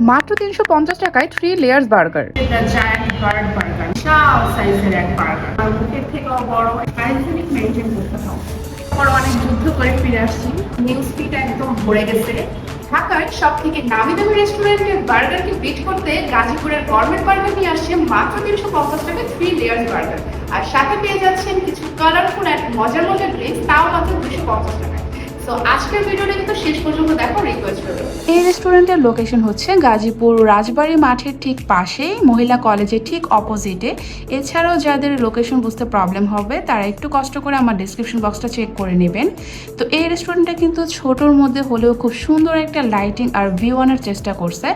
মাত্র ৩৫০ টাকায় 3 layers burger. এটা জায়ান্ট বার্ড বার্গার, বিশাল সাইজের এক বার্গার। আর মুখের থেকেও বড়, হাইজেনিক মেনটেন করতে হবে। পর অনেক যুদ্ধ করে ফিরে আসছি, নিউজ ফিড একদম ভরে গেছে। ঢাকার সব থেকে নামি দামি রেস্টুরেন্টের বার্গারকে বিট করতে গাজীপুরের গরমেট বার্গার নিয়ে আসছে মাত্র ৩৫০ টাকায় 3 লেয়ার্স বার্গার। আর সাথে পেয়ে যাচ্ছেন কিছু কালারফুল এক মজার মজার ড্রিঙ্কস, তাও মাত্র 250 টাকায়। তো আজকের ভিডিওটা কিন্তু শেষ পর্যন্ত দেখো, রিকোয়েস্ট করবো। এই রেস্টুরেন্টের লোকেশন হচ্ছে গাজীপুর রাজবাড়ী মাঠের ঠিক পাশেই, মহিলা কলেজের ঠিক অপোজিটে। এছাড়াও যাদের লোকেশন বুঝতে প্রবলেম হবে তারা একটু কষ্ট করে আমার ডিসক্রিপশন বক্সটা চেক করে নেবেন। তো এই রেস্টুরেন্টটা কিন্তু ছোটোর মধ্যে হলেও খুব সুন্দর একটা লাইটিং আর ভিউ আনার চেষ্টা করছে,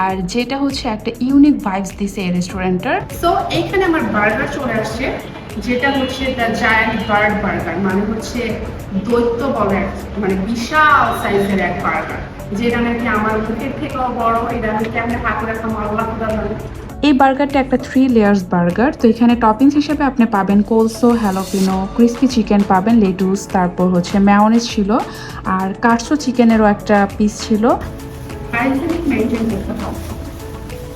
আর যেটা হচ্ছে একটা ইউনিক ভাইবস দিছে এই রেস্টুরেন্টের। সো এইখানে আমার বার্গার চলে আসছে, যেটা হচ্ছে দ্য জায়ান্ট বার্ড বার্গার, মানে হচ্ছে দৈত্য বলে, মানে বিশাল সাইজের এক বার্গার, যেটা নাকি আমার মুখের থেকেও বড়। এটা আমি কেমন হাতে রাখতাম আল্লাহ খুদা জানে। এই বার্গারটা একটা 3 লেয়ার্স বার্গার। তো এখানে টপিংস হিসেবে আপনি পাবেন কোলসো, হ্যালোপিনো, ক্রিস্পি চিকেন পাবেন, লেটুস, তারপর হচ্ছে ম্যায়োনিজ ছিল, আর কাটসো চিকেনেরও একটা পিস ছিল। হাইজেনিক মেনটেন করতে হবে।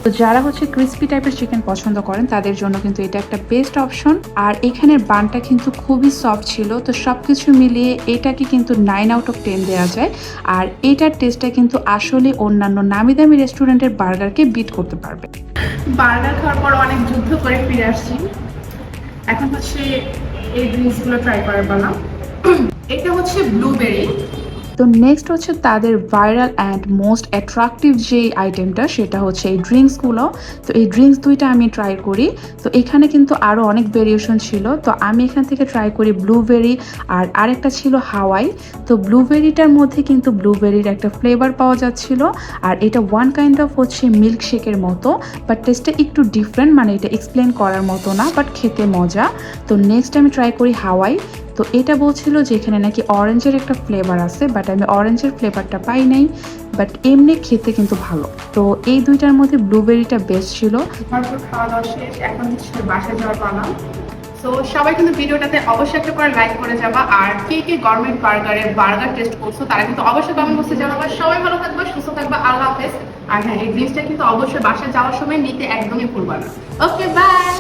তো যারা হচ্ছে ক্রিস্পি টাইপের চিকেন পছন্দ করেন তাদের জন্য কিন্তু এটা একটা বেস্ট অপশন। আর এখানের বানটা কিন্তু খুবই সফট ছিল। তো সব কিছু মিলিয়ে এটাকে কিন্তু 9 আউট অফ 10 দেওয়া যায়। আর এটার টেস্টটা কিন্তু আসলে অন্যান্য নামি দামি রেস্টুরেন্টের বার্গারকে বিট করতে পারবে। বার্গার খাওয়ার পর অনেক যুদ্ধ করে ফিরে আসছি, এখন হচ্ছে এই ড্রিঙ্কসগুলো ট্রাই করার পালা। এটা হচ্ছে ব্লুবেরি। তো নেক্সট হচ্ছে তাদের ভাইরাল অ্যান্ড মোস্ট অ্যাট্রাকটিভ যে আইটেমটা, সেটা হচ্ছে এই ড্রিঙ্কসগুলো। তো এই ড্রিঙ্কস দুইটা আমি ট্রাই করি। তো এখানে কিন্তু আরও অনেক ভেরিয়েশন ছিল। তো আমি এখান থেকে ট্রাই করি ব্লুবেরি, আর আরেকটা ছিল হাওয়াই। তো ব্লুবেরিটার মধ্যে কিন্তু ব্লুবেরির একটা ফ্লেভার পাওয়া যাচ্ছিল, আর এটা ওয়ান কাইন্ড অফ হচ্ছে মিল্কশেকের মতো, বাট টেস্টটা একটু ডিফারেন্ট, মানে এটা এক্সপ্লেন করার মতো না, বাট খেতে মজা। তো নেক্সট আমি ট্রাই করি হাওয়াই। তো এটা বলছিল যে এখানে নাকি অরেঞ্জের একটা ফ্লেভার আছে, বাট আমি অরেঞ্জের ফ্লেভারটা পাই নাই, বাট এমনি খেতে কিন্তু ভালো। তো এই দুইটার মধ্যে ব্লুবেরিটা বেস্ট ছিল। ভরপুর খাওয়া দাওয়া শেষ, এখন হচ্ছে বাসায় যাওয়ার পালা। তো সবাই কিন্তু ভিডিওটাতে অবশ্যই একটা করে লাইক করে যাবা। আর কে কে গরমেট বার্গারের বার্গার টেস্ট করছো তারা কিন্তু অবশ্যই কমেন্ট বক্সে জানাবা। সবাই ভালো থাকবা, সুস্থ থাকবা, আল্লাহ হাফেজ। আর হ্যাঁ, এই জিনিসটা কিন্তু অবশ্যই বাসায় যাওয়ার সময় নিতে একদমই ভুলবা না। ওকে, বাই।